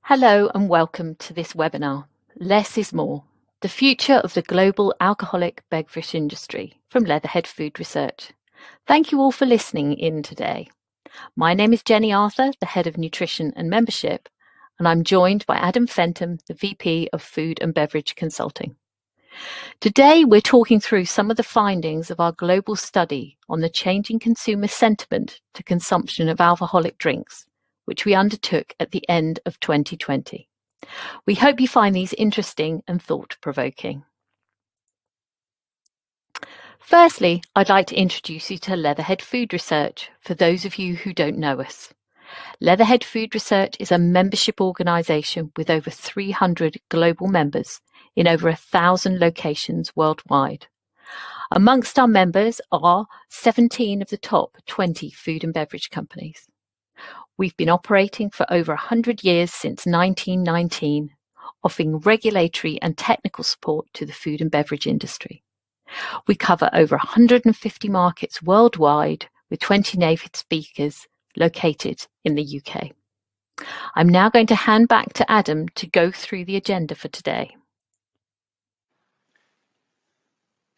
Hello and welcome to this webinar, Less is More, the future of the global alcoholic beverage industry from Leatherhead Food Research. Thank you all for listening in today. My name is Jenny Arthur, the Head of Nutrition and Membership, and I'm joined by Adam Fenton, the VP of Food and Beverage Consulting. Today, we're talking through some of the findings of our global study on the changing consumer sentiment to consumption of alcoholic drinks, which we undertook at the end of 2020. We hope you find these interesting and thought-provoking. Firstly, I'd like to introduce you to Leatherhead Food Research for those of you who don't know us. Leatherhead Food Research is a membership organisation with over 300 global members in over 1,000 locations worldwide. Amongst our members are 17 of the top 20 food and beverage companies. We've been operating for over 100 years since 1919, offering regulatory and technical support to the food and beverage industry. We cover over 150 markets worldwide with 20 native speakers located in the UK. I'm now going to hand back to Adam to go through the agenda for today.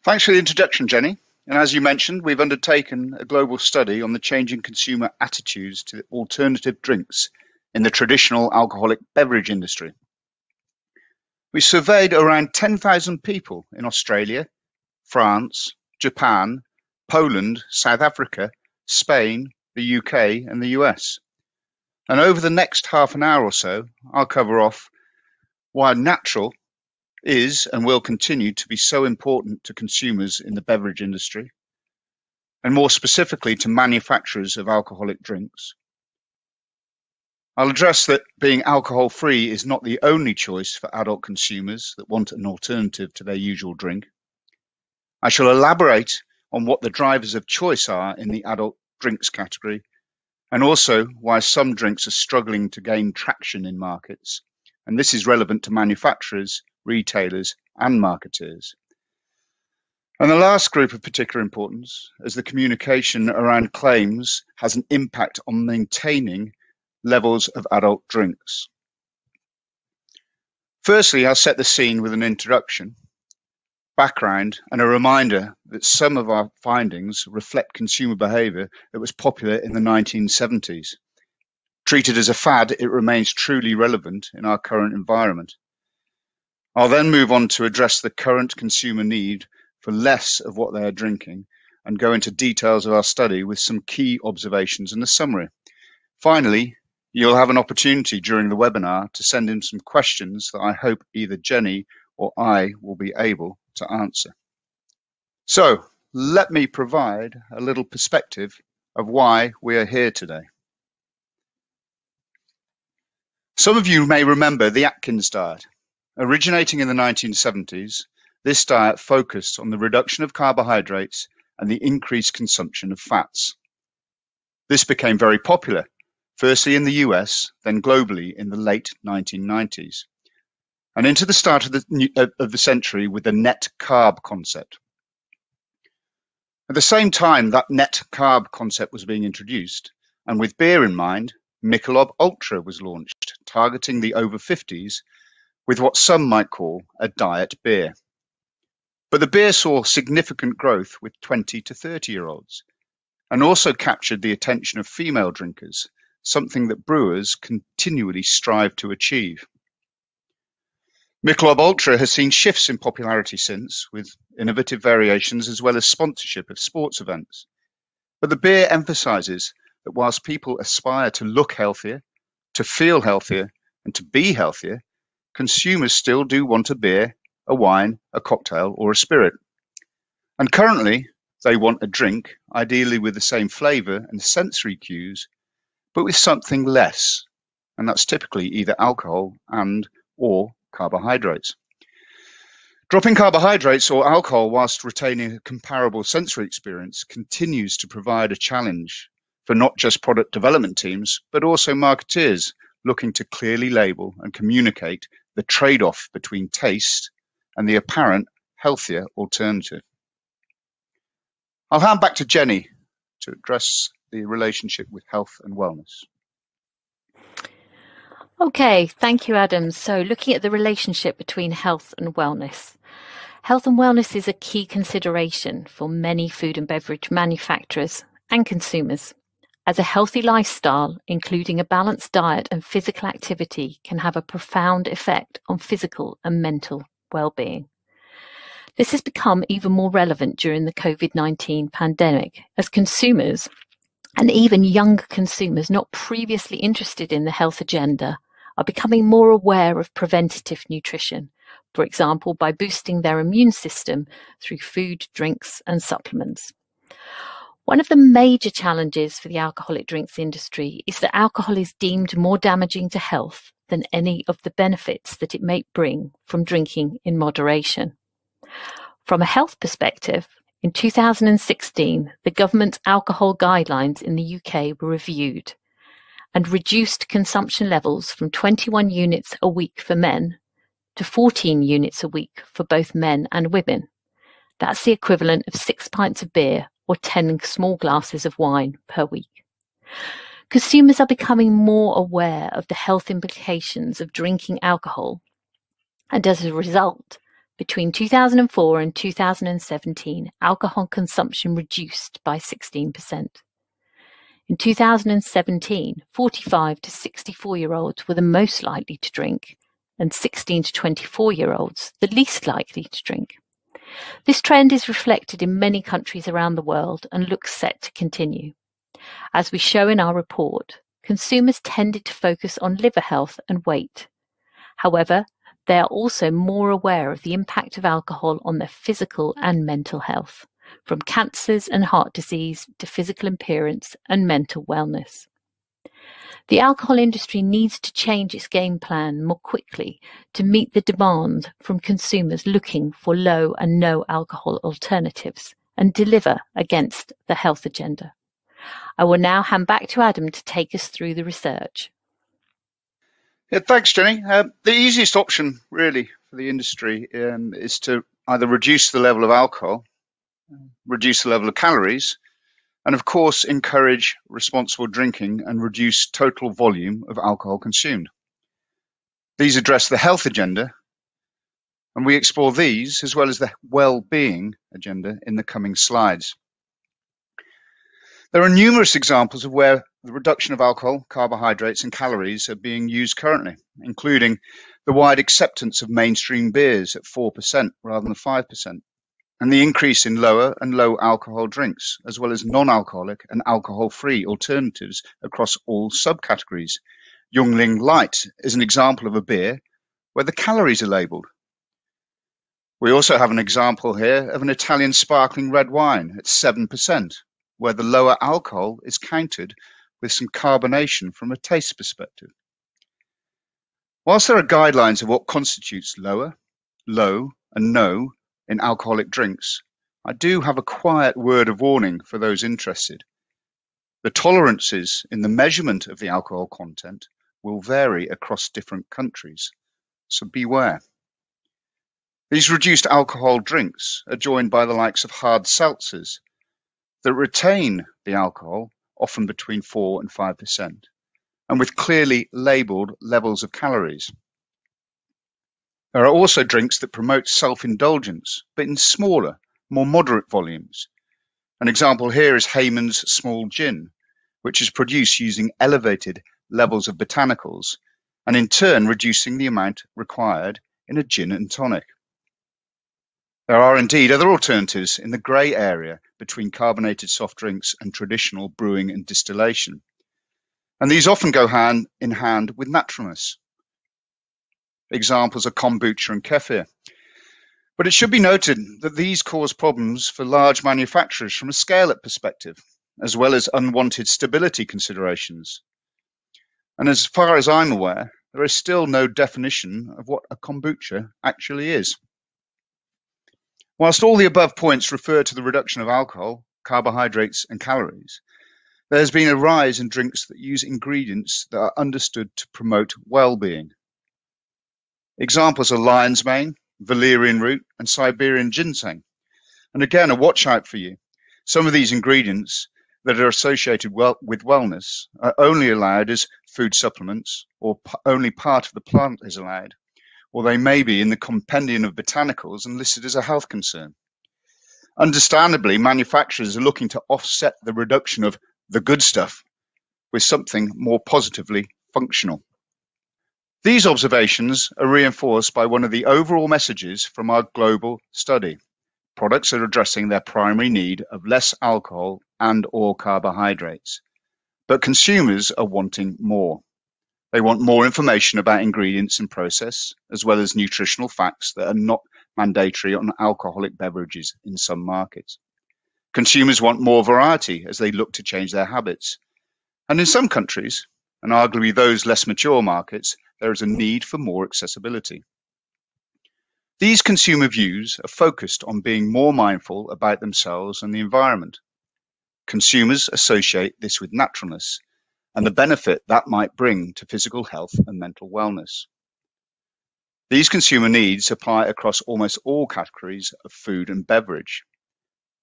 Thanks for the introduction, Jenny. And as you mentioned, we've undertaken a global study on the changing consumer attitudes to alternative drinks in the traditional alcoholic beverage industry. We surveyed around 10,000 people in Australia, France, Japan, Poland, South Africa, Spain, the UK and the US. And over the next half an hour or so, I'll cover off why natural is and will continue to be so important to consumers in the beverage industry, and more specifically to manufacturers of alcoholic drinks. I'll address that being alcohol-free is not the only choice for adult consumers that want an alternative to their usual drink. I shall elaborate on what the drivers of choice are in the adult drinks category, and also why some drinks are struggling to gain traction in markets, and this is relevant to manufacturers, retailers and marketeers. And the last group of particular importance is the communication around claims has an impact on maintaining levels of adult drinks. Firstly, I'll set the scene with an introduction, background and a reminder that some of our findings reflect consumer behaviour that was popular in the 1970s. Treated as a fad, it remains truly relevant in our current environment. I'll then move on to address the current consumer need for less of what they are drinking and go into details of our study with some key observations and a summary. Finally, you'll have an opportunity during the webinar to send in some questions that I hope either Jenny or I will be able to answer. So let me provide a little perspective of why we are here today. Some of you may remember the Atkins diet. Originating in the 1970s, this diet focused on the reduction of carbohydrates and the increased consumption of fats. This became very popular, firstly in the US, then globally in the late 1990s, and into the start of the century with the net carb concept. At the same time that net carb concept was being introduced, and with beer in mind, Michelob Ultra was launched, targeting the over 50s with what some might call a diet beer. But the beer saw significant growth with 20 to 30-year-olds and also captured the attention of female drinkers, something that brewers continually strive to achieve. Michelob Ultra has seen shifts in popularity since, with innovative variations as well as sponsorship of sports events. But the beer emphasizes that whilst people aspire to look healthier, to feel healthier, and to be healthier, consumers still do want a beer, a wine, a cocktail, or a spirit. And currently, they want a drink, ideally with the same flavour and sensory cues, but with something less, and that's typically either alcohol or carbohydrates. Dropping carbohydrates or alcohol whilst retaining a comparable sensory experience continues to provide a challenge for not just product development teams, but also marketeers looking to clearly label and communicate the trade-off between taste and the apparent healthier alternative. I'll hand back to Jenny to address the relationship with health and wellness. Okay, thank you, Adam. So looking at the relationship between health and wellness. Health and wellness is a key consideration for many food and beverage manufacturers and consumers, as a healthy lifestyle, including a balanced diet and physical activity, can have a profound effect on physical and mental well-being. This has become even more relevant during the COVID-19 pandemic, as consumers, and even younger consumers not previously interested in the health agenda, are becoming more aware of preventative nutrition, for example, by boosting their immune system through food, drinks, and supplements. One of the major challenges for the alcoholic drinks industry is that alcohol is deemed more damaging to health than any of the benefits that it may bring from drinking in moderation. From a health perspective, in 2016, the government's alcohol guidelines in the UK were reviewed and reduced consumption levels from 21 units a week for men to 14 units a week for both men and women. That's the equivalent of 6 pints of beer or 10 small glasses of wine per week. Consumers are becoming more aware of the health implications of drinking alcohol, and as a result, between 2004 and 2017, alcohol consumption reduced by 16%. In 2017, 45 to 64-year-olds were the most likely to drink, and 16 to 24-year-olds the least likely to drink. This trend is reflected in many countries around the world and looks set to continue. As we show in our report, consumers tended to focus on liver health and weight. However, they are also more aware of the impact of alcohol on their physical and mental health, from cancers and heart disease to physical appearance and mental wellness. The alcohol industry needs to change its game plan more quickly to meet the demand from consumers looking for low and no alcohol alternatives and deliver against the health agenda. I will now hand back to Adam to take us through the research. Yeah, thanks, Jenny. The easiest option, really, for the industry is to either reduce the level of alcohol, reduce the level of calories, and of course, encourage responsible drinking and reduce total volume of alcohol consumed. These address the health agenda, and we explore these as well as the well-being agenda in the coming slides. There are numerous examples of where the reduction of alcohol, carbohydrates, and calories are being used currently, including the wide acceptance of mainstream beers at 4% rather than 5%, and the increase in lower and low alcohol drinks, as well as non-alcoholic and alcohol-free alternatives across all subcategories. Yuengling Light is an example of a beer where the calories are labelled. We also have an example here of an Italian sparkling red wine at 7%, where the lower alcohol is countered with some carbonation from a taste perspective. Whilst there are guidelines of what constitutes lower, low, and no in alcoholic drinks, I do have a quiet word of warning for those interested. The tolerances in the measurement of the alcohol content will vary across different countries, so beware. These reduced alcohol drinks are joined by the likes of hard seltzers that retain the alcohol, often between 4 and 5%, and with clearly labelled levels of calories. There are also drinks that promote self-indulgence, but in smaller, more moderate volumes. An example here is Hayman's Small Gin, which is produced using elevated levels of botanicals, and in turn reducing the amount required in a gin and tonic. There are indeed other alternatives in the grey area between carbonated soft drinks and traditional brewing and distillation, and these often go hand in hand with naturalness. Examples are kombucha and kefir. But it should be noted that these cause problems for large manufacturers from a scale-up perspective, as well as unwanted stability considerations. And as far as I'm aware, there is still no definition of what a kombucha actually is. Whilst all the above points refer to the reduction of alcohol, carbohydrates, and calories, there has been a rise in drinks that use ingredients that are understood to promote well-being. Examples are lion's mane, valerian root, and Siberian ginseng. And again, a watch out for you. Some of these ingredients that are associated with wellness are only allowed as food supplements, or only part of the plant is allowed, or they may be in the compendium of botanicals and listed as a health concern. Understandably, manufacturers are looking to offset the reduction of the good stuff with something more positively functional. These observations are reinforced by one of the overall messages from our global study. Products are addressing their primary need of less alcohol and/or carbohydrates, but consumers are wanting more. They want more information about ingredients and process, as well as nutritional facts that are not mandatory on alcoholic beverages in some markets. Consumers want more variety as they look to change their habits. And in some countries, and arguably those less mature markets, there is a need for more accessibility. These consumer views are focused on being more mindful about themselves and the environment. Consumers associate this with naturalness and the benefit that might bring to physical health and mental wellness. These consumer needs apply across almost all categories of food and beverage.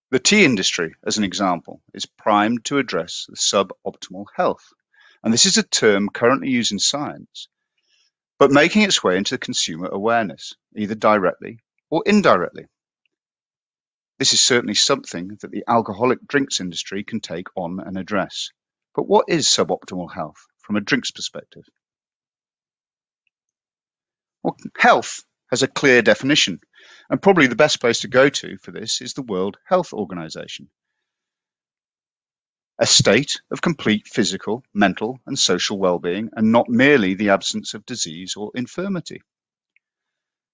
The tea industry, as an example, is primed to address the suboptimal health, and this is a term currently used in science, but making its way into consumer awareness, either directly or indirectly. This is certainly something that the alcoholic drinks industry can take on and address. But what is suboptimal health from a drinks perspective? Well, health has a clear definition, and probably the best place to go to for this is the World Health Organization. A state of complete physical, mental, and social well-being, and not merely the absence of disease or infirmity.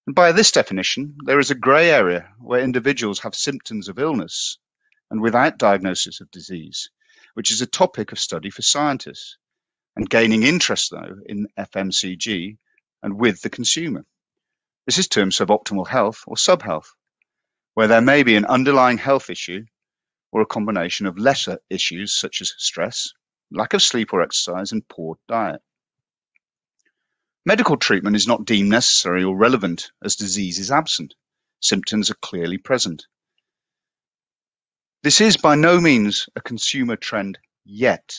And by this definition, there is a grey area where individuals have symptoms of illness and without diagnosis of disease, which is a topic of study for scientists, and gaining interest, though, in FMCG and with the consumer. This is termed suboptimal health or subhealth, where there may be an underlying health issue or a combination of lesser issues such as stress, lack of sleep or exercise, and poor diet. Medical treatment is not deemed necessary or relevant as disease is absent. Symptoms are clearly present. This is by no means a consumer trend yet,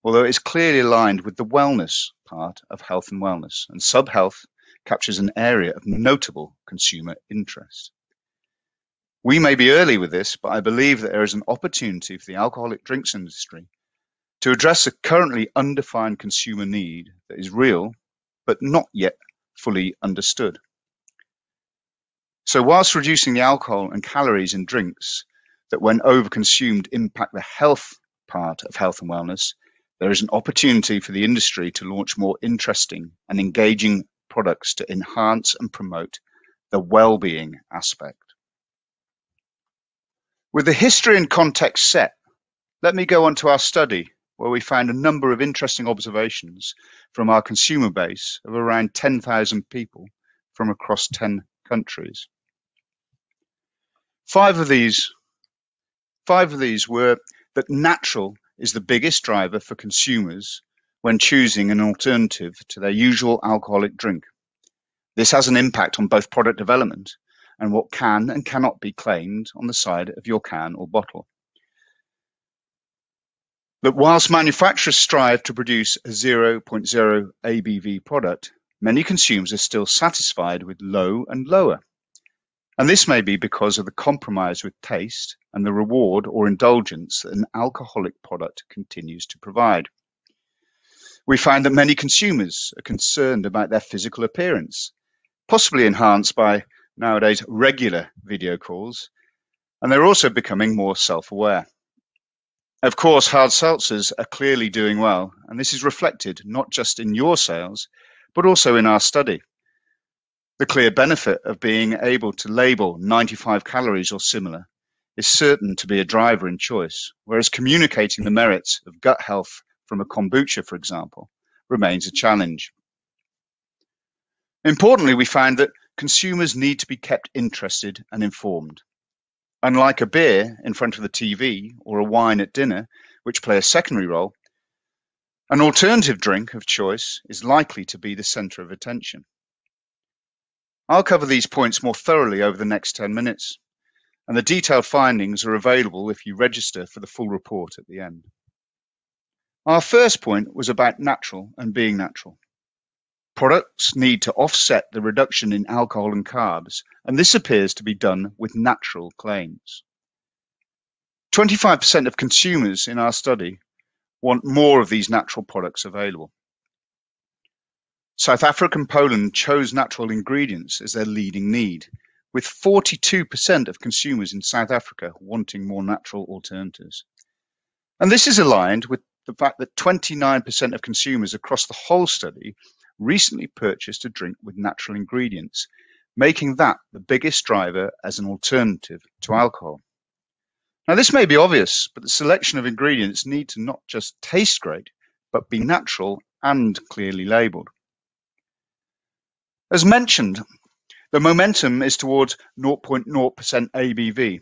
although it is clearly aligned with the wellness part of health and wellness, and subhealth captures an area of notable consumer interest. We may be early with this, but I believe that there is an opportunity for the alcoholic drinks industry to address a currently undefined consumer need that is real, but not yet fully understood. So whilst reducing the alcohol and calories in drinks that when overconsumed impact the health part of health and wellness, there is an opportunity for the industry to launch more interesting and engaging products to enhance and promote the well-being aspect. With the history and context set, let me go on to our study, where we found a number of interesting observations from our consumer base of around 10,000 people from across 10 countries. Five of these were that natural is the biggest driver for consumers when choosing an alternative to their usual alcoholic drink. This has an impact on both product development and what can and cannot be claimed on the side of your can or bottle. That whilst manufacturers strive to produce a 0.0 ABV product, many consumers are still satisfied with low and lower. And this may be because of the compromise with taste and the reward or indulgence that an alcoholic product continues to provide. We find that many consumers are concerned about their physical appearance, possibly enhanced by nowadays regular video calls, and they're also becoming more self-aware. Of course, hard seltzers are clearly doing well, and this is reflected not just in your sales, but also in our study. The clear benefit of being able to label 95 calories or similar is certain to be a driver in choice, whereas communicating the merits of gut health from a kombucha, for example, remains a challenge. Importantly, we found that consumers need to be kept interested and informed. Unlike a beer in front of the TV or a wine at dinner, which play a secondary role, an alternative drink of choice is likely to be the centre of attention. I'll cover these points more thoroughly over the next 10 minutes, and the detailed findings are available if you register for the full report at the end. Our first point was about natural and being natural. Products need to offset the reduction in alcohol and carbs, and this appears to be done with natural claims. 25% of consumers in our study want more of these natural products available. South Africa and Poland chose natural ingredients as their leading need, with 42% of consumers in South Africa wanting more natural alternatives. And this is aligned with the fact that 29% of consumers across the whole study recently purchased a drink with natural ingredients, making that the biggest driver as an alternative to alcohol. Now, this may be obvious, but the selection of ingredients need to not just taste great, but be natural and clearly labelled. As mentioned, the momentum is towards 0.0% ABV,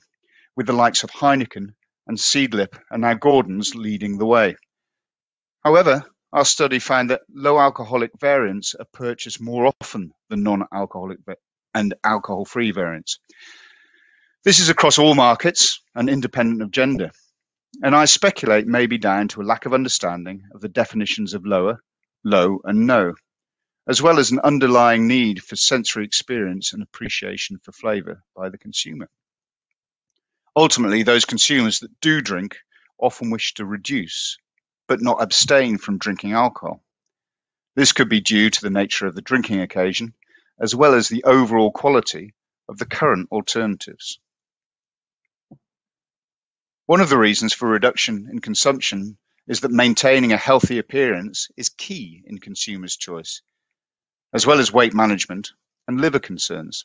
with the likes of Heineken and Seedlip and now Gordon's leading the way. However, our study found that low alcoholic variants are purchased more often than non-alcoholic and alcohol-free variants. This is across all markets and independent of gender, and I speculate may be down to a lack of understanding of the definitions of lower, low and no, as well as an underlying need for sensory experience and appreciation for flavour by the consumer. Ultimately, those consumers that do drink often wish to reduce, but not abstain from drinking alcohol. This could be due to the nature of the drinking occasion, as well as the overall quality of the current alternatives. One of the reasons for reduction in consumption is that maintaining a healthy appearance is key in consumers' choice, as well as weight management and liver concerns.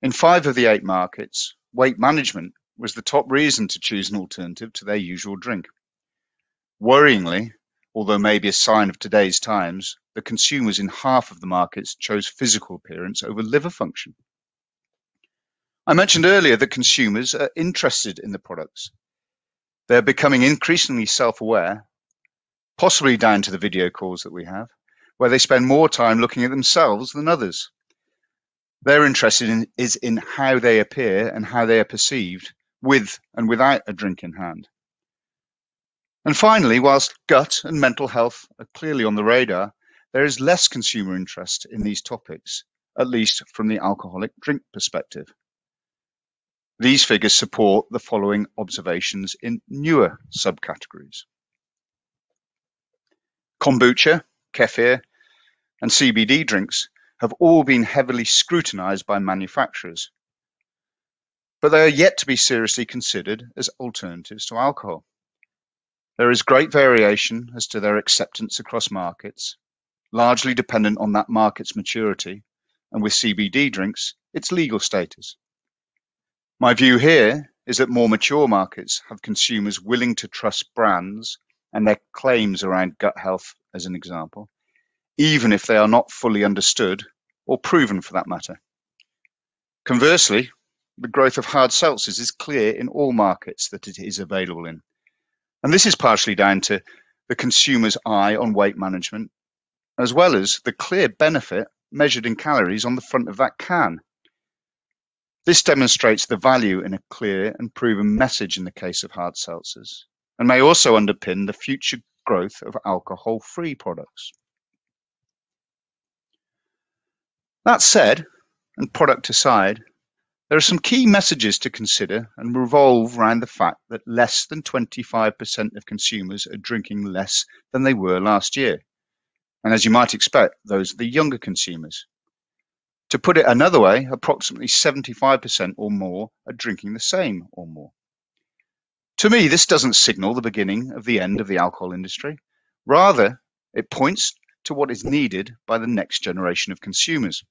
In 5 of the 8 markets, weight management was the top reason to choose an alternative to their usual drink. Worryingly, although maybe a sign of today's times, the consumers in half of the markets chose physical appearance over liver function. I mentioned earlier that consumers are interested in the products. They're becoming increasingly self-aware, possibly down to the video calls that we have, where they spend more time looking at themselves than others. They're interested in how they appear and how they are perceived with and without a drink in hand. And finally, whilst gut and mental health are clearly on the radar, there is less consumer interest in these topics, at least from the alcoholic drink perspective. These figures support the following observations in newer subcategories. Kombucha, kefir, and CBD drinks have all been heavily scrutinized by manufacturers, but they are yet to be seriously considered as alternatives to alcohol. There is great variation as to their acceptance across markets, largely dependent on that market's maturity, and with CBD drinks, its legal status. My view here is that more mature markets have consumers willing to trust brands and their claims around gut health, as an example, even if they are not fully understood or proven for that matter. Conversely, the growth of hard seltzers is clear in all markets that it is available in. And this is partially down to the consumer's eye on weight management, as well as the clear benefit measured in calories on the front of that can. This demonstrates the value in a clear and proven message in the case of hard seltzers, and may also underpin the future growth of alcohol-free products. That said, and product aside, there are some key messages to consider and revolve around the fact that less than 25% of consumers are drinking less than they were last year. And as you might expect, those are the younger consumers. To put it another way, approximately 75% or more are drinking the same or more. To me, this doesn't signal the beginning of the end of the alcohol industry. Rather, it points to what is needed by the next generation of consumers.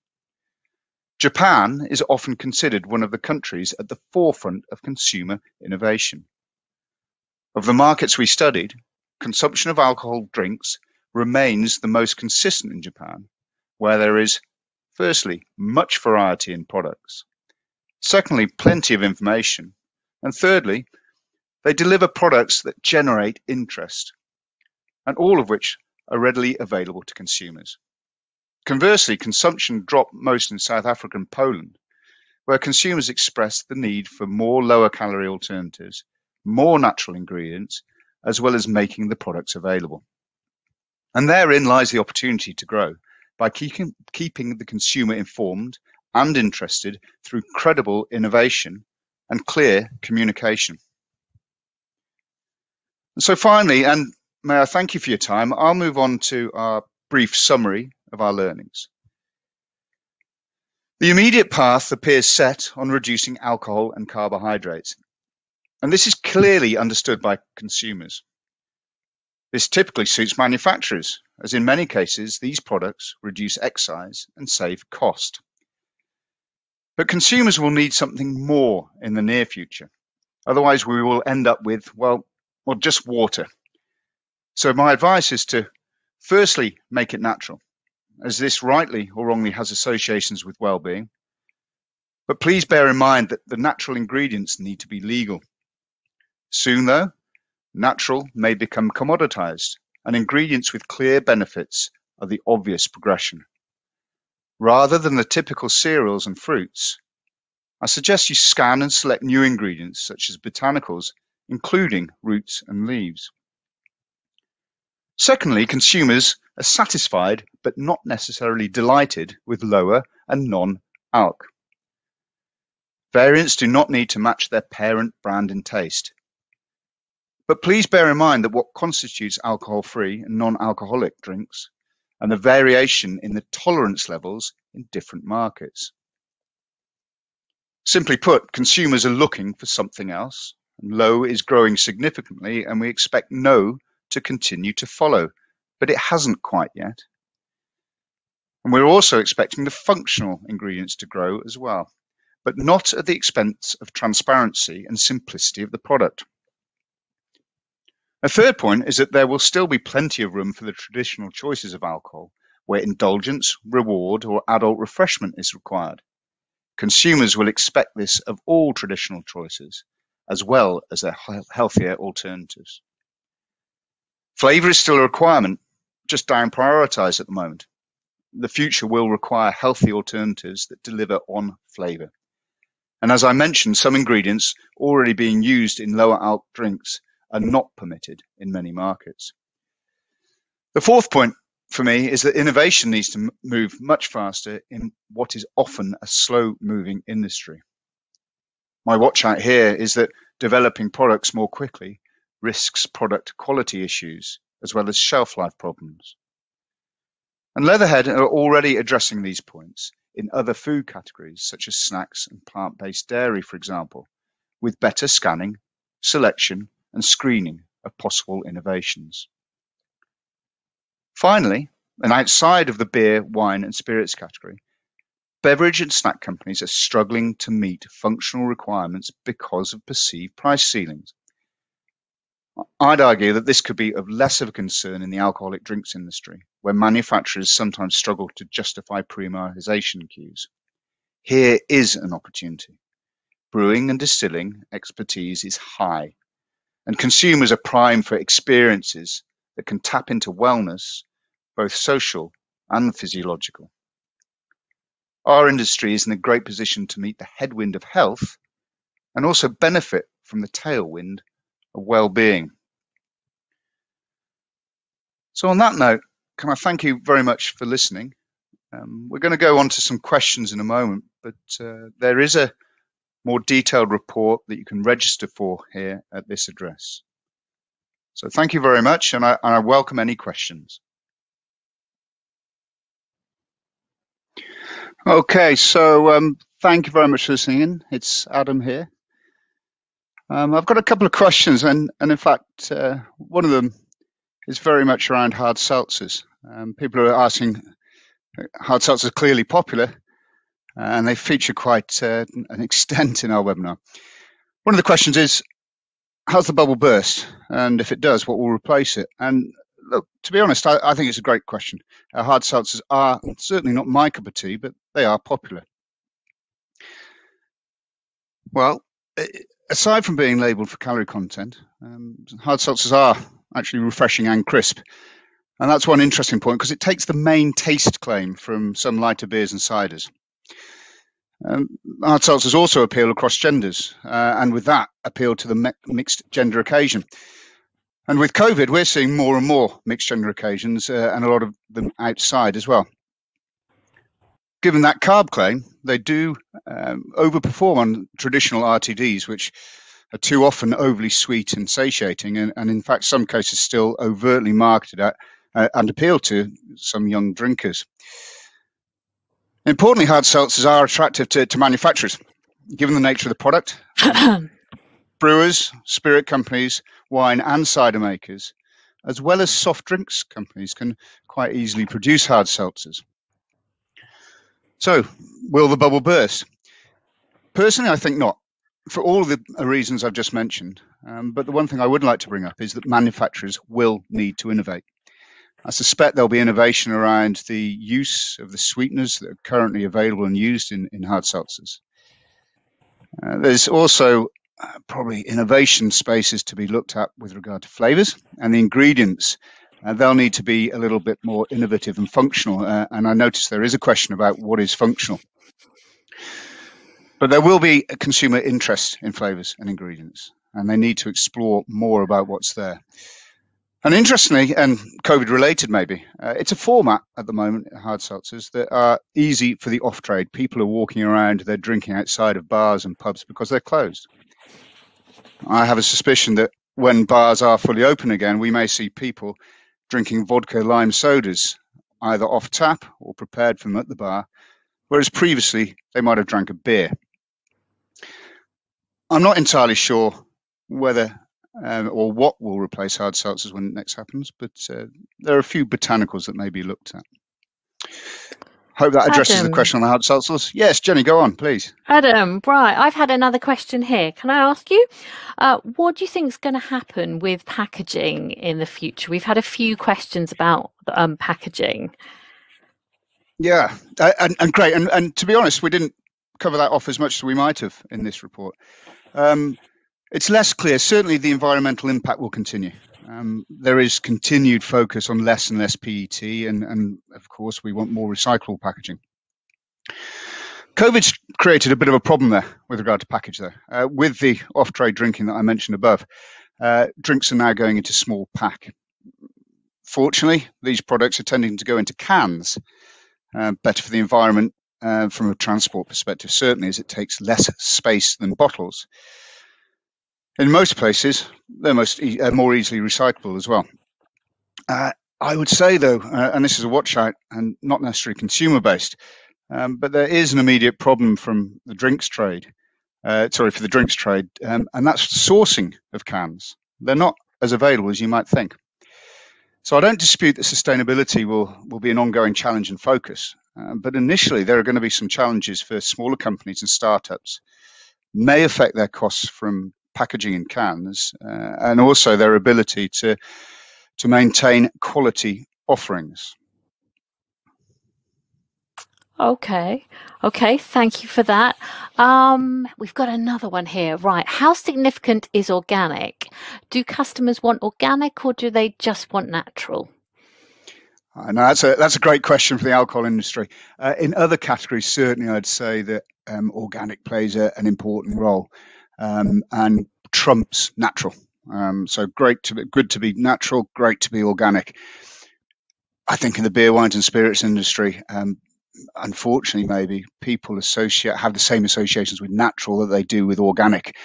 Japan is often considered one of the countries at the forefront of consumer innovation. Of the markets we studied, consumption of alcohol drinks remains the most consistent in Japan, where there is, firstly, much variety in products, secondly, plenty of information, and thirdly, they deliver products that generate interest, and all of which are readily available to consumers. Conversely, consumption dropped most in South Africa and Poland, where consumers express the need for more lower-calorie alternatives, more natural ingredients, as well as making the products available. And therein lies the opportunity to grow by keeping the consumer informed and interested through credible innovation and clear communication. And so finally, and may I thank you for your time, I'll move on to our brief summary of our learnings. The immediate path appears set on reducing alcohol and carbohydrates, and this is clearly understood by consumers. This typically suits manufacturers, as in many cases these products reduce excise and save cost. But consumers will need something more in the near future. Otherwise we will end up with, well, just water. So my advice is to firstly make it natural, as this rightly or wrongly has associations with well-being. But please bear in mind that the natural ingredients need to be legal. Soon though, natural may become commoditized, and ingredients with clear benefits are the obvious progression. Rather than the typical cereals and fruits, I suggest you scan and select new ingredients such as botanicals, including roots and leaves. Secondly, consumers are satisfied but not necessarily delighted with lower and non-alc. Variants do not need to match their parent brand in taste. But please bear in mind that what constitutes alcohol-free and non-alcoholic drinks and the variation in the tolerance levels in different markets. Simply put, consumers are looking for something else, and low is growing significantly, and we expect no to continue to follow, but it hasn't quite yet. And we're also expecting the functional ingredients to grow as well, but not at the expense of transparency and simplicity of the product. A third point is that there will still be plenty of room for the traditional choices of alcohol, where indulgence, reward, or adult refreshment is required. Consumers will expect this of all traditional choices, as well as their healthier alternatives. Flavour is still a requirement, just down prioritised at the moment. The future will require healthy alternatives that deliver on flavour. And as I mentioned, some ingredients already being used in lower alc drinks are not permitted in many markets. The fourth point for me is that innovation needs to move much faster in what is often a slow-moving industry. My watch out here is that developing products more quickly risks product quality issues as well as shelf life problems. And Leatherhead are already addressing these points in other food categories such as snacks and plant-based dairy, for example, with better scanning, selection and screening of possible innovations. Finally, and outside of the beer, wine and spirits category, beverage and snack companies are struggling to meet functional requirements because of perceived price ceilings. I'd argue that this could be of less of a concern in the alcoholic drinks industry, where manufacturers sometimes struggle to justify premiumization queues. Here is an opportunity. Brewing and distilling expertise is high, and consumers are primed for experiences that can tap into wellness, both social and physiological. Our industry is in a great position to meet the headwind of health and also benefit from the tailwind of well-being. So on that note, can I thank you very much for listening? We're going to go on to some questions in a moment, but there is a more detailed report that you can register for here at this address. So thank you very much, and I welcome any questions. Okay, so thank you very much for listening in. It's Adam here. I've got a couple of questions, and in fact, one of them is very much around hard seltzers. People are asking, hard seltzers are clearly popular, and they feature quite an extent in our webinar. One of the questions is, has the bubble burst? And if it does, what will replace it? And look, to be honest, I think it's a great question. Hard seltzers are certainly not my cup of tea, but they are popular. Well, aside from being labelled for calorie content, hard seltzers are actually refreshing and crisp. And that's one interesting point, because it takes the main taste claim from some lighter beers and ciders. Hard seltzers also appeal across genders, and with that appeal to the mixed gender occasion. And with COVID, we're seeing more and more mixed gender occasions, and a lot of them outside as well. Given that carb claim, they do overperform on traditional RTDs, which are too often overly sweet and satiating, and in fact, some cases still overtly marketed at and appeal to some young drinkers. Importantly, hard seltzers are attractive to manufacturers, given the nature of the product. Brewers, spirit companies, wine and cider makers, as well as soft drinks companies, can quite easily produce hard seltzers. So, will the bubble burst? Personally, I think not, for all the reasons I've just mentioned. But the one thing I would like to bring up is that manufacturers will need to innovate. I suspect there'll be innovation around the use of the sweeteners that are currently available and used in hard seltzers. There's also probably innovation spaces to be looked at with regard to flavors and the ingredients. They'll need to be a little bit more innovative and functional. And I notice there is a question about what is functional. But there will be a consumer interest in flavors and ingredients, and they need to explore more about what's there. And interestingly, and COVID related maybe, it's a format at the moment, hard seltzers, that are easy for the off trade. People are walking around, they're drinking outside of bars and pubs because they're closed. I have a suspicion that when bars are fully open again, we may see people drinking vodka lime sodas, either off tap or prepared from at the bar, whereas previously they might have drank a beer. I'm not entirely sure whether or what will replace hard seltzers when it next happens, but there are a few botanicals that may be looked at. Hope that addresses the question on the hard seltzers. Yes, Jenny, go on, please. Adam, right, I've had another question here. Can I ask you, what do you think is going to happen with packaging in the future? We've had a few questions about packaging. Yeah, and great. And to be honest, we didn't cover that off as much as we might have in this report. It's less clear. Certainly the environmental impact will continue. There is continued focus on less and less PET, and of course we want more recyclable packaging. COVID's created a bit of a problem there with regard to package though. With the off-trade drinking that I mentioned above, drinks are now going into small pack. Fortunately, these products are tending to go into cans, better for the environment from a transport perspective, certainly, as it takes less space than bottles. In most places, they're more easily recyclable as well. I would say, though, and this is a watch out and not necessarily consumer-based, but there is an immediate problem from the drinks trade, and that's sourcing of cans. They're not as available as you might think. So I don't dispute that sustainability will be an ongoing challenge and focus, but initially there are going to be some challenges for smaller companies and startups, may affect their costs from packaging in cans, and also their ability to maintain quality offerings. Okay, thank you for that. We've got another one here. Right, how significant is organic? Do customers want organic or do they just want natural? No, that's a great question for the alcohol industry. In other categories, certainly I'd say that organic plays an important role. And trumps natural. So good to be natural, great to be organic. I think in the beer, wines and spirits industry, unfortunately, maybe people have the same associations with natural that they do with organic.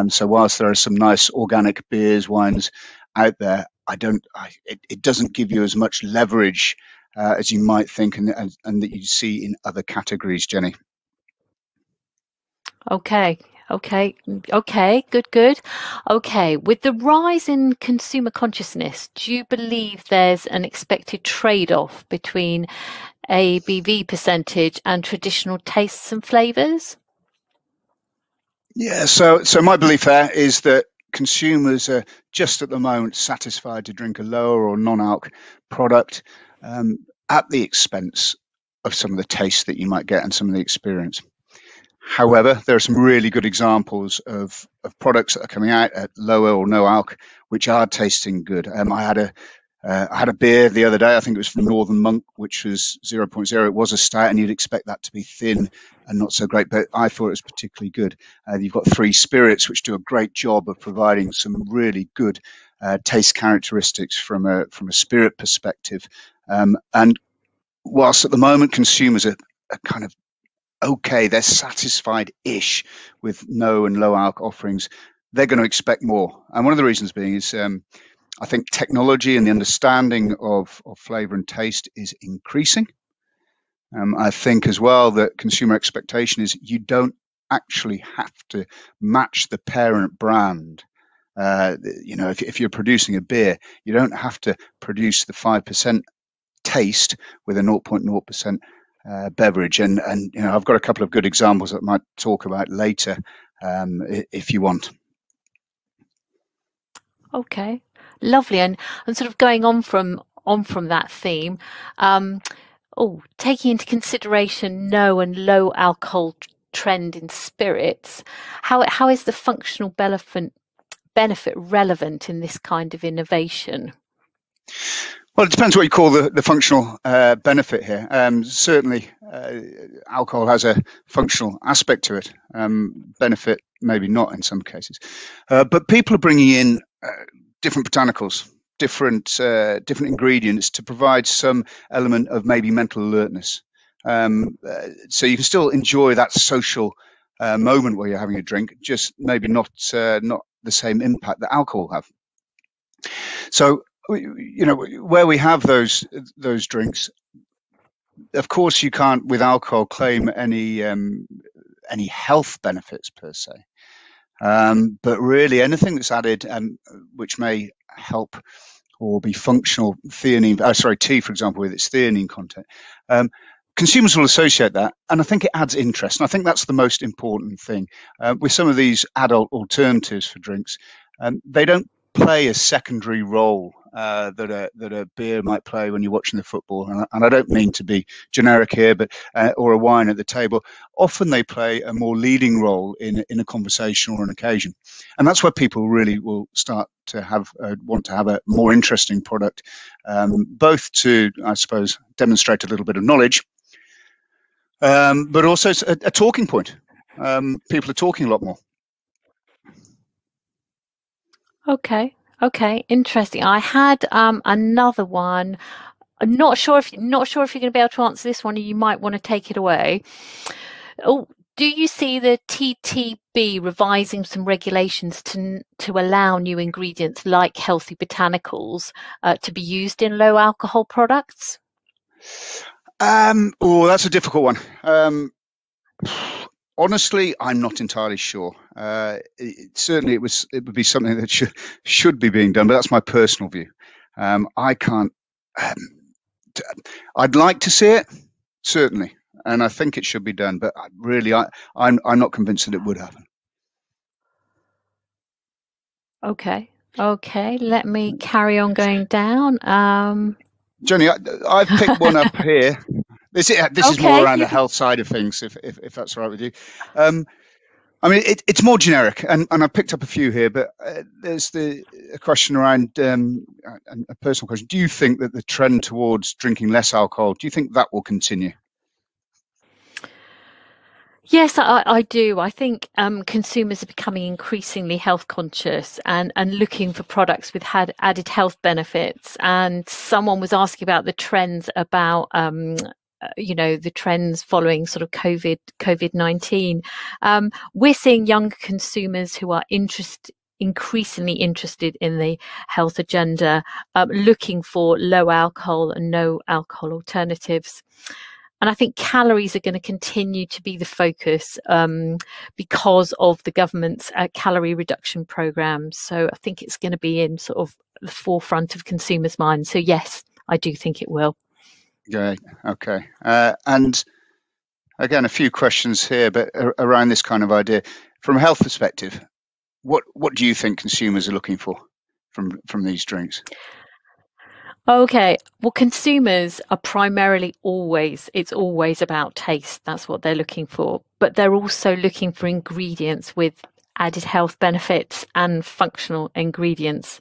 So whilst there are some nice organic beers, wines out there, it doesn't give you as much leverage as you might think, and that you see in other categories, Jenny. Okay, good. Okay, with the rise in consumer consciousness, do you believe there's an expected trade-off between ABV percentage and traditional tastes and flavours? Yeah, so my belief there is that consumers are just at the moment satisfied to drink a lower or non-alc product at the expense of some of the taste that you might get and some of the experience. However, there are some really good examples of products that are coming out at lower or no alc, which are tasting good. I had a beer the other day. I think it was from Northern Monk, which was 0.0. It was a stout, and you'd expect that to be thin not so great, but I thought it was particularly good. You've got 3 spirits, which do a great job of providing some really good taste characteristics from a spirit perspective. And whilst at the moment consumers are kind of okay, they're satisfied-ish with no and low alc offerings, they're going to expect more. And one of the reasons being is I think technology and the understanding of flavour and taste is increasing. I think as well that consumer expectation is you don't actually have to match the parent brand. If you're producing a beer, you don't have to produce the 5% taste with a 0.0% beverage. And I've got a couple of good examples that I might talk about later if you want. Okay, lovely. And sort of going on from that theme, taking into consideration no and low alcohol trend in spirits, how is the functional benefit relevant in this kind of innovation? Well, it depends what you call the functional benefit here. Certainly, alcohol has a functional aspect to it. Benefit, maybe not in some cases. But people are bringing in different botanicals, different ingredients to provide some element of maybe mental alertness. So you can still enjoy that social moment where you're having a drink, just maybe not the same impact that alcohol have. So, where we have those drinks, of course, you can't with alcohol claim any health benefits per se. But really, anything that's added which may help or be functional, tea, for example, with its theanine content, consumers will associate that, and I think it adds interest. And I think that's the most important thing. With some of these adult alternatives for drinks, they don't play a secondary role that a beer might play when you're watching the football. And I don't mean to be generic here, but or a wine at the table. Often they play a more leading role in a conversation or an occasion, and that's where people really will start to want to have a more interesting product, both to, I suppose, demonstrate a little bit of knowledge, but also a talking point. People are talking a lot more. Okay, interesting. I had another one. I'm not sure if you're going to be able to answer this one, or you might want to take it away. Oh, do you see the TTB revising some regulations to allow new ingredients like healthy botanicals to be used in low alcohol products? That's a difficult one. Honestly, I'm not entirely sure. Certainly, it would be something that should be being done, but that's my personal view. I can't. I'd like to see it, certainly, and I think it should be done. But really, I'm not convinced that it would happen. Okay. Let me carry on going down. Jenny, I've picked one up here. This is more around the health side of things, if that's all right with you. I mean, it's more generic, and I picked up a few here, but there's a question around a personal question. Do you think that the trend towards drinking less alcohol, do you think that will continue? Yes, I do. I think consumers are becoming increasingly health conscious and looking for products with added health benefits. And someone was asking about the trends about the trends following sort of COVID-19. We're seeing younger consumers who are increasingly interested in the health agenda, looking for low alcohol and no alcohol alternatives. And I think calories are going to continue to be the focus because of the government's calorie reduction programs. So I think it's going to be in sort of the forefront of consumers' minds. So yes, I do think it will. Yeah. Okay. And again, a few questions here, but around this kind of idea from a health perspective, what do you think consumers are looking for from these drinks? Okay, well, consumers are primarily it's always about taste. That's what they're looking for. But they're also looking for ingredients with added health benefits and functional ingredients.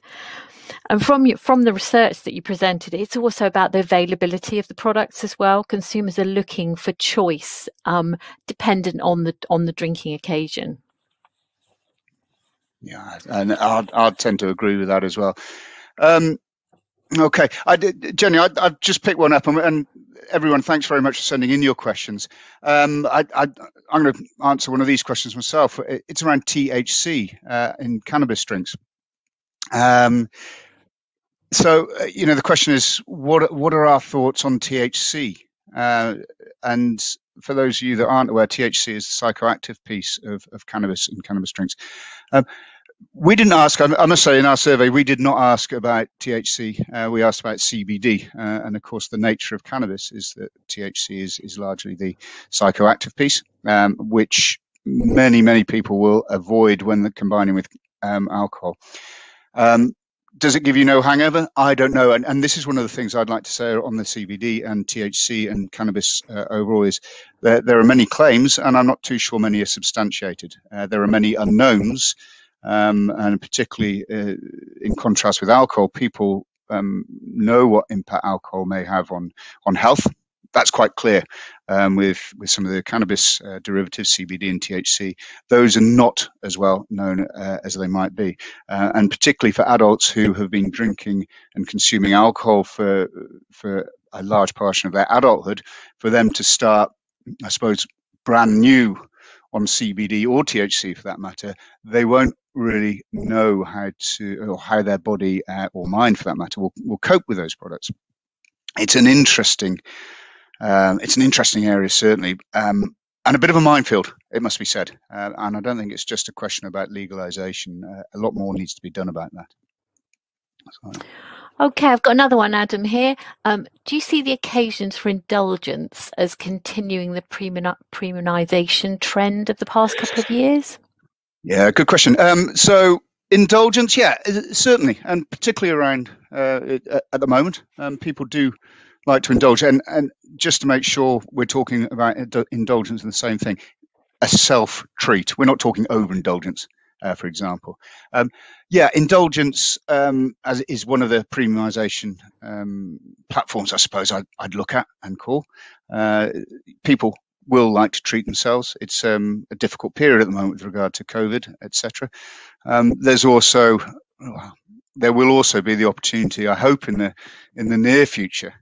And from the research that you presented, it's also about the availability of the products as well. Consumers are looking for choice, dependent on the drinking occasion. Yeah, and I'd tend to agree with that as well. Okay, Jenny, I've just picked one up, and everyone, thanks very much for sending in your questions. I'm going to answer one of these questions myself. It's around THC in cannabis drinks. So, the question is, what are our thoughts on THC? And for those of you that aren't aware, THC is the psychoactive piece of cannabis in cannabis drinks. We didn't ask, I must say, in our survey, we did not ask about THC. We asked about CBD. And of course, the nature of cannabis is that THC is largely the psychoactive piece, which many people will avoid when they're combining with alcohol. Does it give you no hangover? I don't know. And this is one of the things I'd like to say on the CBD and THC and cannabis overall is that there are many claims, and I'm not too sure many are substantiated. There are many unknowns. And particularly in contrast with alcohol, people know what impact alcohol may have on health. That's quite clear with some of the cannabis derivatives, CBD and THC. Those are not as well known as they might be. And particularly for adults who have been drinking and consuming alcohol for a large portion of their adulthood, for them to start, I suppose, brand new on CBD or THC for that matter, they won't really know how their body or mind for that matter will cope with those products. It's an interesting area, certainly, and a bit of a minefield, it must be said. And I don't think it's just a question about legalization. A lot more needs to be done about that. Okay, I've got another one, Adam, here. Do you see the occasions for indulgence as continuing the premiumization trend of the past couple of years? Yeah, good question. So indulgence, yeah, certainly, and particularly around at the moment, people do like to indulge. And just to make sure we're talking about indulgence and the same thing, a self-treat. We're not talking overindulgence, for example. Indulgence as is one of the premiumization platforms, I suppose I'd look at and call. People will like to treat themselves. It's a difficult period at the moment with regard to COVID, etc. There will also be the opportunity, I hope, in the near future,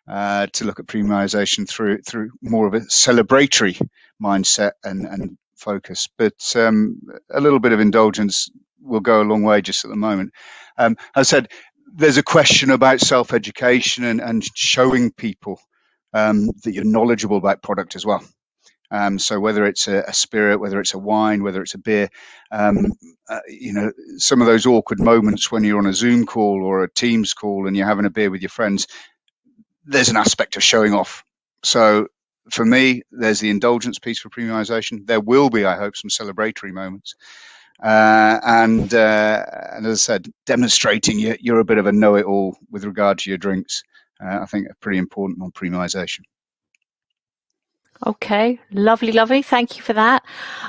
to look at premiumization through more of a celebratory mindset and focus. But a little bit of indulgence will go a long way just at the moment. As I said, there's a question about self-education and showing people that you're knowledgeable about product as well. So whether it's a spirit, whether it's a wine, whether it's a beer, some of those awkward moments when you're on a Zoom call or a Teams call and you're having a beer with your friends, there's an aspect of showing off. So for me, there's the indulgence piece for premiumization. There will be, I hope, some celebratory moments. And as I said, demonstrating you're a bit of a know-it-all with regard to your drinks, I think are pretty important on premiumization. Okay, lovely. Thank you for that.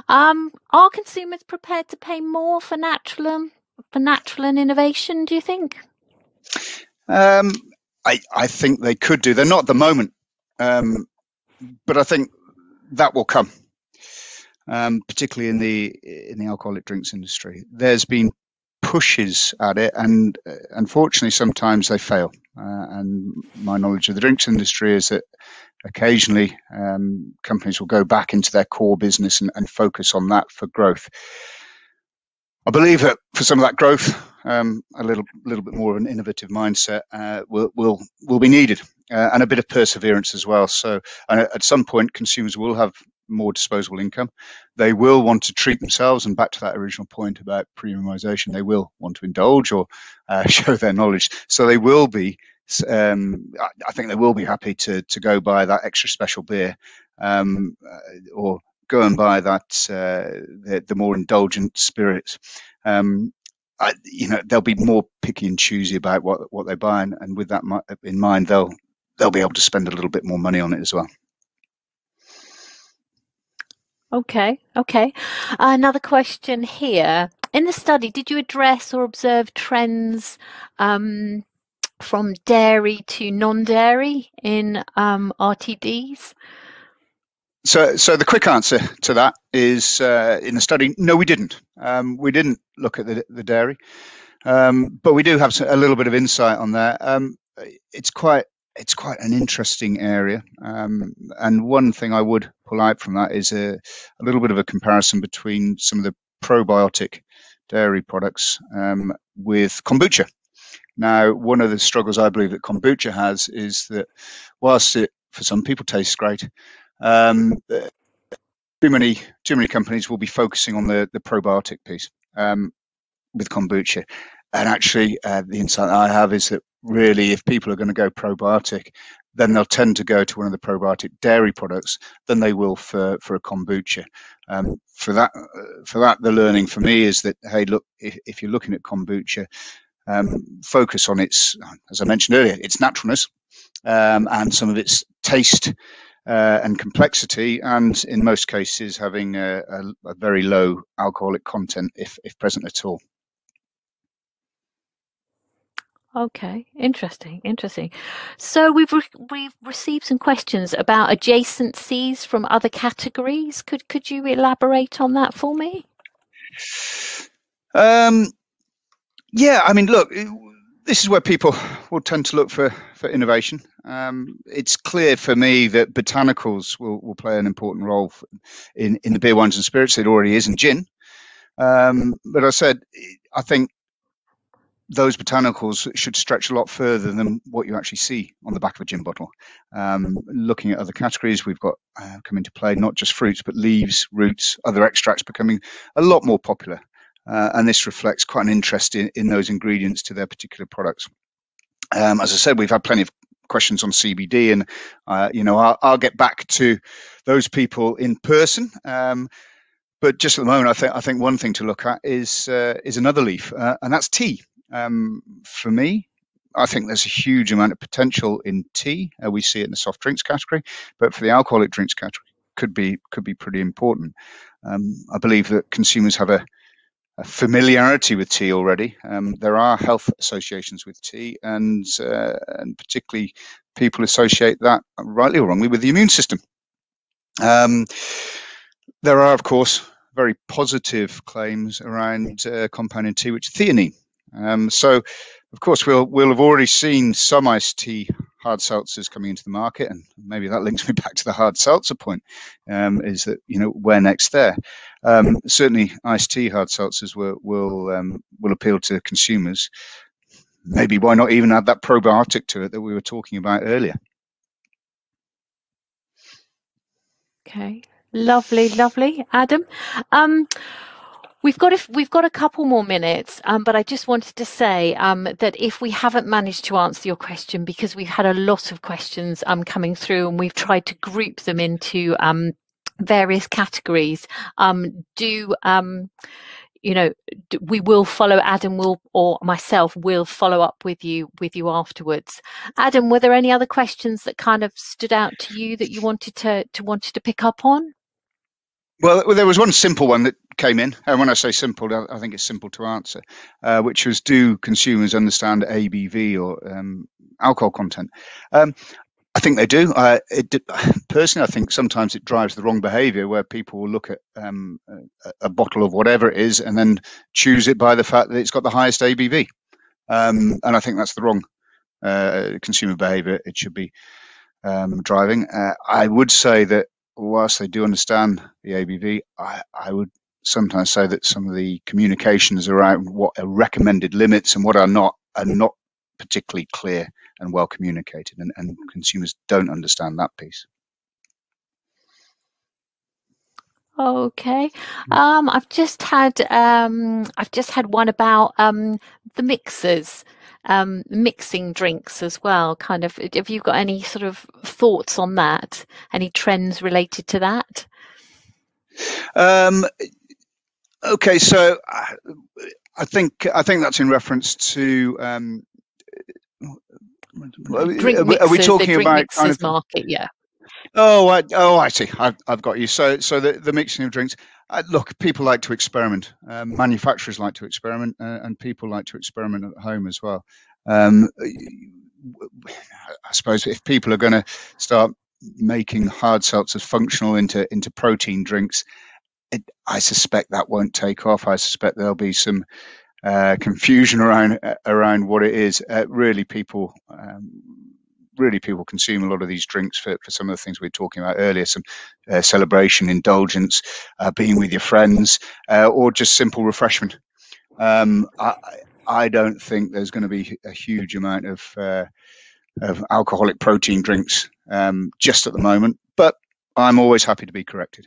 Are consumers prepared to pay more for natural and innovation, do you think? I think they could do. They're not at the moment, but I think that will come, particularly in the alcoholic drinks industry. There's been pushes at it, and unfortunately, sometimes they fail. And my knowledge of the drinks industry is that occasionally companies will go back into their core business and focus on that for growth. I believe that for some of that growth, a little bit more of an innovative mindset will be needed, and a bit of perseverance as well. So, and at some point, consumers will have more disposable income. They will want to treat themselves, and back to that original point about premiumization, they will want to indulge or show their knowledge. So they will be. I think they will be happy to go buy that extra special beer, or go and buy that the more indulgent spirits. They'll be more picky and choosy about what they buy, and with that in mind, they'll be able to spend a little bit more money on it as well. Okay. Another question here. In the study, did you address or observe trends from dairy to non-dairy in RTDs? So the quick answer to that is in the study, no, we didn't. We didn't look at the dairy, but we do have a little bit of insight on that. It's quite an interesting area, and one thing I would pull out from that is a little bit of a comparison between some of the probiotic dairy products with kombucha. Now, one of the struggles I believe that kombucha has is that whilst it, for some people, tastes great, too many companies will be focusing on the probiotic piece with kombucha. And actually, the insight I have is that really, if people are going to go probiotic, then they'll tend to go to one of the probiotic dairy products than they will for a kombucha. For that, the learning for me is that, hey, look, if you're looking at kombucha, focus on its, as I mentioned earlier, its naturalness and some of its taste and complexity, and in most cases having a very low alcoholic content, if present at all. Okay, interesting. So we've received some questions about adjacencies from other categories. Could you elaborate on that for me? Yeah, I mean, look, this is where people will tend to look for innovation. It's clear for me that botanicals will play an important role in the beer, wines and spirits. It already is in gin. But I think those botanicals should stretch a lot further than what you actually see on the back of a gin bottle. Looking at other categories, we've got come into play not just fruits, but leaves, roots, other extracts becoming a lot more popular. And this reflects quite an interest in those ingredients to their particular products. As I said, we've had plenty of questions on CBD, and I'll get back to those people in person. But just at the moment, I think one thing to look at is another leaf, and that's tea. For me, I think there's a huge amount of potential in tea. We see it in the soft drinks category, but for the alcoholic drinks category, could be pretty important. I believe that consumers have a familiarity with tea already. There are health associations with tea, and particularly people associate that, rightly or wrongly, with the immune system. There are, of course, very positive claims around compounding tea, which is theanine. So, of course, we'll have already seen some iced tea hard seltzers coming into the market, and maybe that links me back to the hard seltzer point. Is that where next there? Certainly, iced tea hard seltzers will appeal to consumers. Maybe why not even add that probiotic to it that we were talking about earlier? Okay, lovely, Adam. We've got a couple more minutes, but I just wanted to say that if we haven't managed to answer your question, because we've had a lot of questions coming through, and we've tried to group them into various categories, we will follow. Adam will, or myself will follow up with you afterwards. Adam, were there any other questions that kind of stood out to you that you wanted to pick up on? Well, there was one simple one that came in, and when I say simple, I think it's simple to answer, which was, do consumers understand ABV or alcohol content? I think they do. Personally, I think sometimes it drives the wrong behaviour, where people will look at a bottle of whatever it is and then choose it by the fact that it's got the highest ABV. And I think that's the wrong consumer behaviour it should be driving. I would say that whilst they do understand the ABV, I would sometimes say that some of the communications around what are recommended limits and what are not particularly clear and well communicated, and consumers don't understand that piece. Okay, I've just had one about the mixers, mixing drinks as well. Kind of, have you got any sort of thoughts on that? Any trends related to that? Okay, so I think that's in reference to. Are we talking about kind of market? Yeah. Oh, I see. I've got you. So the mixing of drinks. Look, people like to experiment. Manufacturers like to experiment, and people like to experiment at home as well. I suppose if people are going to start making hard seltzers functional into protein drinks, I suspect that won't take off. I suspect there'll be some confusion around what it is. Really, people consume a lot of these drinks for some of the things we were talking about earlier, some celebration, indulgence, being with your friends, or just simple refreshment. I don't think there's going to be a huge amount of alcoholic protein drinks just at the moment, but I'm always happy to be corrected.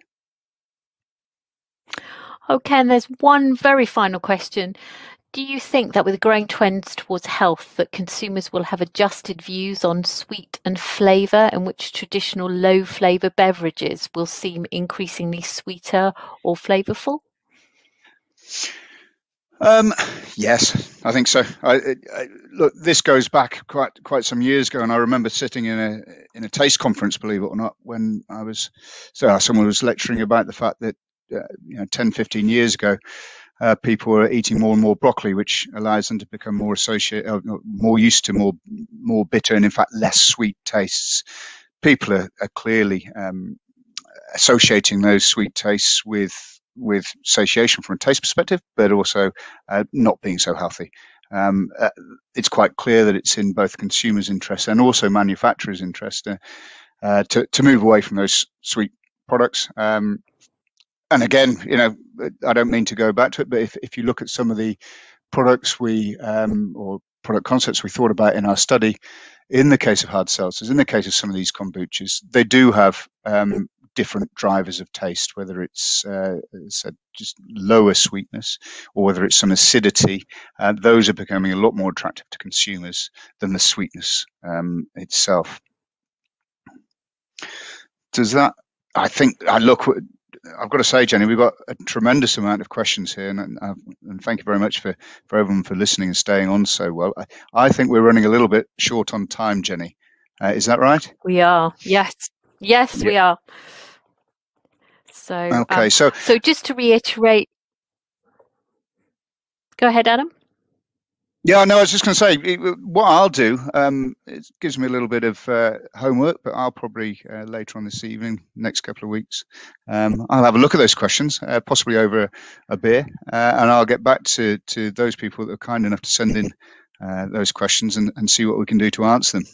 Okay, and there's one very final question. Do you think that with growing trends towards health that consumers will have adjusted views on sweet and flavour, in which traditional low flavour beverages will seem increasingly sweeter or flavourful? Yes, I think so. Look, this goes back quite some years ago, and I remember sitting in a taste conference, believe it or not, when someone was lecturing about the fact that 10, 15 years ago, people were eating more and more broccoli, which allows them to become more used to more bitter and, in fact, less sweet tastes. People are clearly associating those sweet tastes with satiation from a taste perspective, but also not being so healthy. It's quite clear that it's in both consumers' interest and also manufacturers' interest to move away from those sweet products. And again, I don't mean to go back to it, but if you look at some of the products or product concepts we thought about in our study, in the case of hard seltzers, in the case of some of these kombuchas, they do have different drivers of taste, whether it's just lower sweetness or whether it's some acidity. Those are becoming a lot more attractive to consumers than the sweetness itself. Does that? I've got to say, Jenny, we've got a tremendous amount of questions here, and thank you very much for everyone for listening and staying on so well. I think we're running a little bit short on time, Jenny. Is that right? We are. Yes, yeah. We are. So, okay. So just to reiterate, go ahead, Adam. Yeah, no, I was just going to say, what I'll do, it gives me a little bit of homework, but I'll probably later on this evening, next couple of weeks, I'll have a look at those questions, possibly over a beer, and I'll get back to those people that are kind enough to send in those questions and see what we can do to answer them.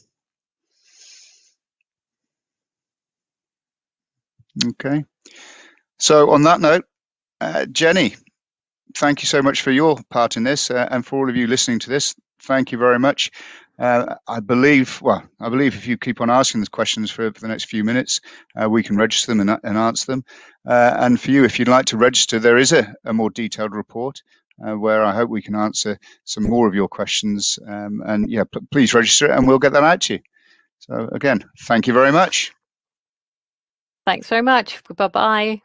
Okay. So on that note, Jenny, thank you so much for your part in this, and for all of you listening to this, thank you very much. I believe if you keep on asking the questions for the next few minutes, we can register them and answer them. And for you, if you'd like to register, there is a more detailed report where I hope we can answer some more of your questions. And yeah, please register and we'll get that out to you. So again, thank you very much. Thanks very much. Bye-bye.